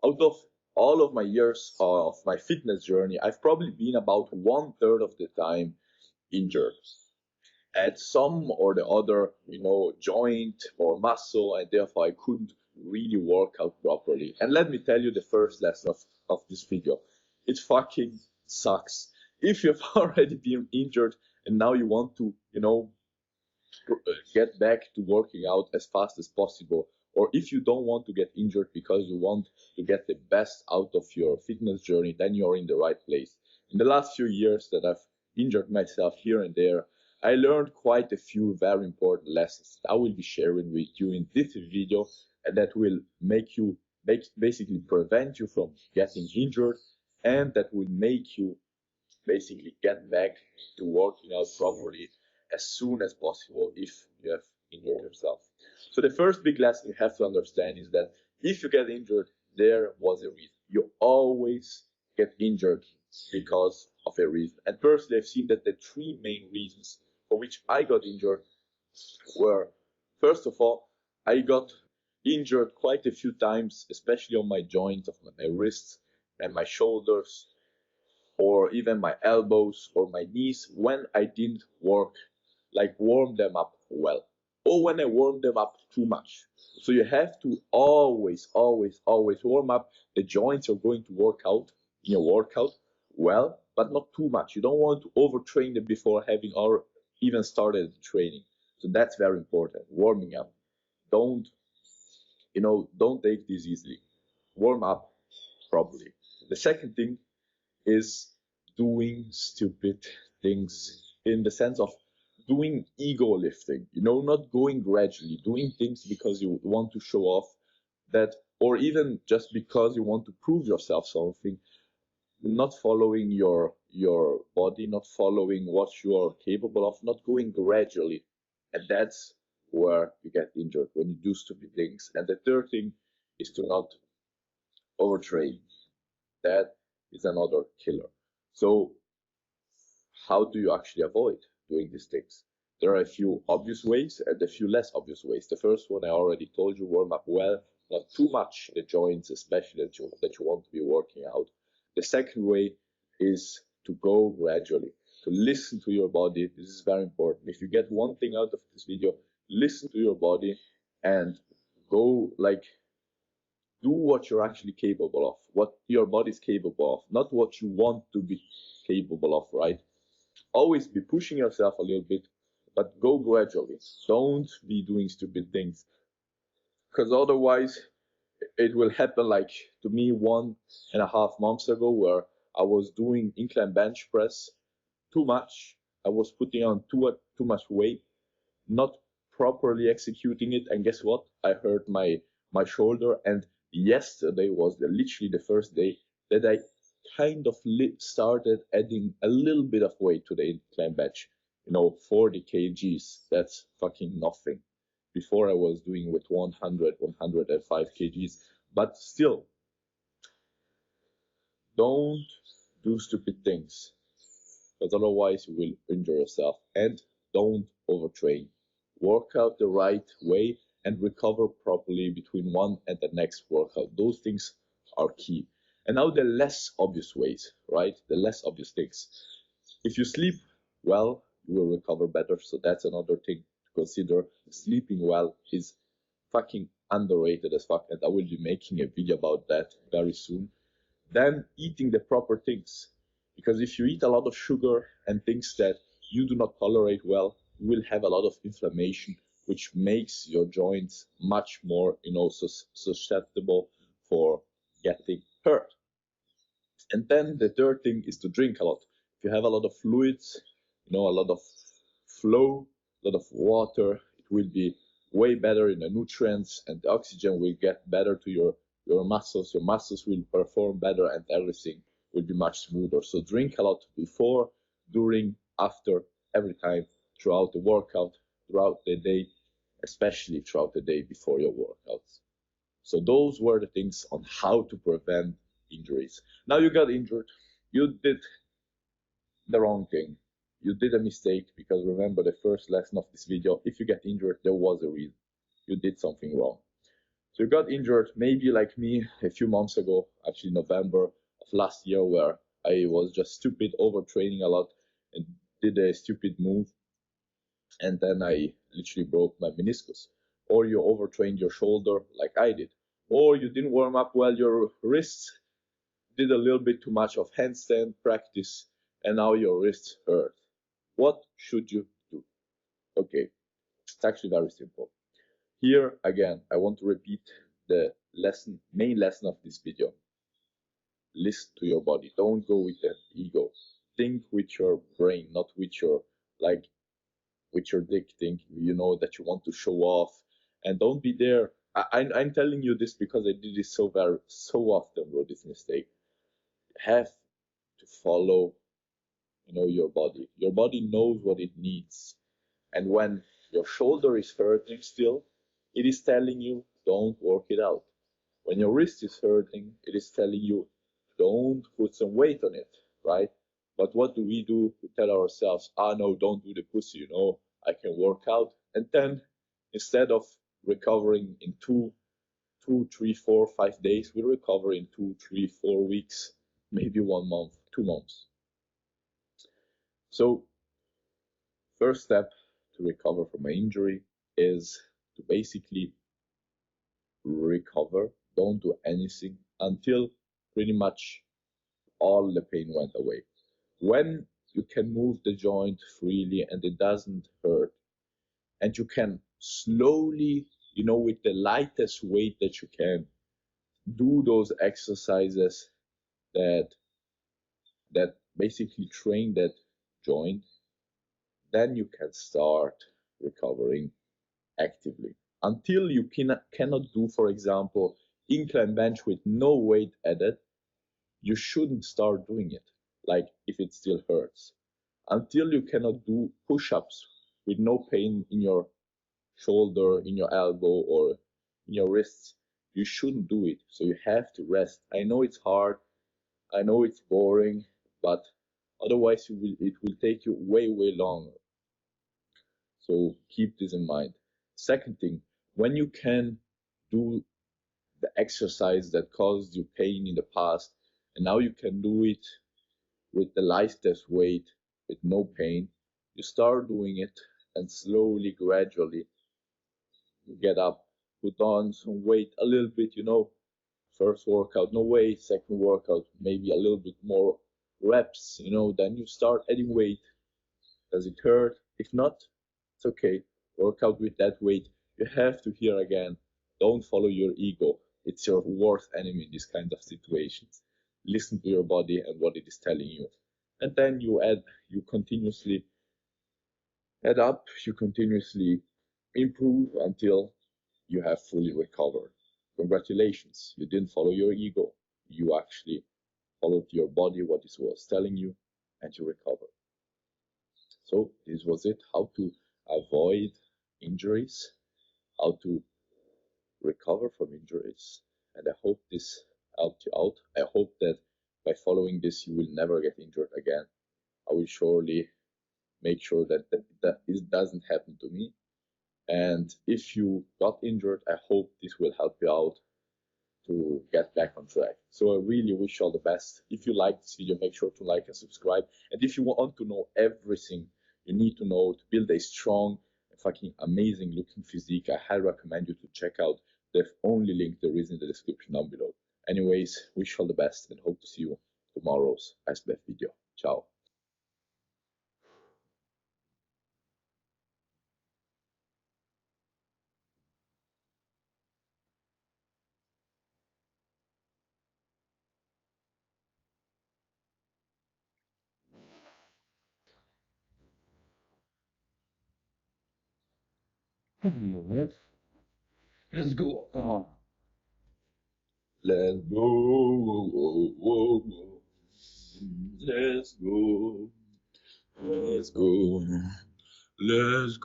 Out of all of my years of my fitness journey, I've probably been about 1/3 of the time injured at some or the other, joint or muscle, and therefore I couldn't really work out properly. And let me tell you the first lesson of this video. It fucking sucks. If you've already been injured and now you want to, get back to working out as fast as possible, or if you don't want to get injured because you want to get the best out of your fitness journey, then you're in the right place. In the last few years that I've injured myself here and there, I learned quite a few very important lessons that I will be sharing with you in this video, and that will basically prevent you from getting injured, and that will make you basically get back to working out properly as soon as possible if you have injured yourself. So the first big lesson you have to understand is that if you get injured, there was a reason. You always get injured because of a reason. And personally, I've seen that the three main reasons for which I got injured were, first of all, I got injured quite a few times, especially on my joints of my wrists and my shoulders, or even my elbows or my knees, when I didn't warm them up well, or when I warmed them up too much. So you have to always warm up the joints you're going to work out in your workout well, but not too much. You don't want to overtrain them before having or even started the training. So that's very important. Warming up. Don't take this easily. Warm up properly. The second thing is doing stupid things, in the sense of doing ego lifting, not going gradually, doing things because you want to show off that, or even just because you want to prove yourself something, not following your body, not following what you are capable of, not going gradually. And that's where you get injured, when you do stupid things. And the third thing is to not overtrain. That is another killer. So how do you actually avoid doing these things? There are a few obvious ways and a few less obvious ways. The first one I already told you: warm up well, not too much the joints, especially that you want to be working out. The second way is to go gradually, to listen to your body. This is very important. If you get one thing out of this video, listen to your body and go do what you're actually capable of, what your body's capable of, not what you want to be capable of, right? Always be pushing yourself a little bit, but go gradually. Don't be doing stupid things, because otherwise it will happen like to me 1.5 months ago, where I was doing incline bench press too much. I was putting on too much weight, not properly executing it, and guess what? I hurt my shoulder. And yesterday was literally the first day that I kind of started adding a little bit of weight to the incline bench. 40 kgs, that's fucking nothing. Before I was doing with 105 kgs, but still, don't do stupid things, because otherwise you will injure yourself. And don't overtrain. Work out the right way and recover properly between one and the next workout. Those things are key. And now the less obvious ways, right? The less obvious things. If you sleep well, you will recover better. So that's another thing to consider. Sleeping well is fucking underrated as fuck, and I will be making a video about that very soon. Then eating the proper things, because if you eat a lot of sugar and things that you do not tolerate well, you will have a lot of inflammation, which makes your joints much more susceptible for getting hurt. And then the third thing is to drink a lot. If you have a lot of fluids, a lot of flow, a lot of water, it will be way better in the nutrients, and the oxygen will get better to your muscles. Your muscles will perform better, and everything will be much smoother. So drink a lot before, during, after, every time, throughout the workout, throughout the day, especially throughout the day before your workouts. So those were the things on how to prevent injuries. Now you got injured. You did the wrong thing. You did a mistake, because remember the first lesson of this video: if you get injured, there was a reason. You did something wrong. So you got injured, maybe like me, a few months ago, actually November of last year, where I was just stupid, overtraining a lot, and did a stupid move, and then I literally broke my meniscus. Or you overtrained your shoulder, like I did. Or you didn't warm up well your wrists, did a little bit too much of handstand practice, and now your wrists hurt. What should you do? Okay, it's actually very simple. Here again, I want to repeat the main lesson of this video. Listen to your body. Don't go with the ego. Think with your brain, not with your like with your dick. Think that you want to show off, and don't be there. I'm telling you this because I did this so often, bro. This mistake. Have to follow, your body. Your body knows what it needs, and when your shoulder is hurting still, it is telling you don't work it out. When your wrist is hurting, it is telling you, don't put some weight on it, right? But what do? We tell ourselves, no, don't do the pussy, I can work out. And then instead of recovering in 2, 3, 4, 5 days, we recover in 2, 3, 4 weeks, maybe 1 month, 2 months. So first step to recover from an injury is to basically recover. Don't do anything until pretty much all the pain went away. When you can move the joint freely and it doesn't hurt, and you can slowly, with the lightest weight that you can, do those exercises that basically train that joint, then you can start recovering actively. Until you cannot do, for example, incline bench with no weight added, you shouldn't start doing it, like if it still hurts. Until you cannot do push-ups with no pain in your shoulder, in your elbow, or in your wrists, you shouldn't do it. So you have to rest. I know it's hard, I know it's boring, but otherwise it will take you way, way longer. So keep this in mind. Second thing, when you can do the exercise that caused you pain in the past, and now you can do it with the lightest weight, with no pain, you start doing it, and slowly, gradually, you get up, put on some weight a little bit, first workout, no weight, second workout, maybe a little bit more reps, then you start adding weight. Does it hurt? If not, it's okay. Work out with that weight. You have to hear again, don't follow your ego. It's your worst enemy in these kind of situations. Listen to your body and what it is telling you. And then you continuously add up, you continuously improve until you have fully recovered. Congratulations, you didn't follow your ego. You actually followed your body, what it was telling you, and you recovered. So this was it, how to avoid injuries, how to recover from injuries. And I hope this helped you out. I hope that by following this, you will never get injured again. I will surely make sure that it doesn't happen to me. And if you got injured, I hope this will help you out to get back on track. So I really wish you all the best. If you like this video, make sure to like and subscribe. And if you want to know everything you need to know to build a strong, fucking amazing looking physique, I highly recommend you to check out the only link there is in the description down below. Anyways, wish you all the best and hope to see you tomorrow's SBF video. Ciao. Let's go. Let's go. Let's go. Let's go. Let's go.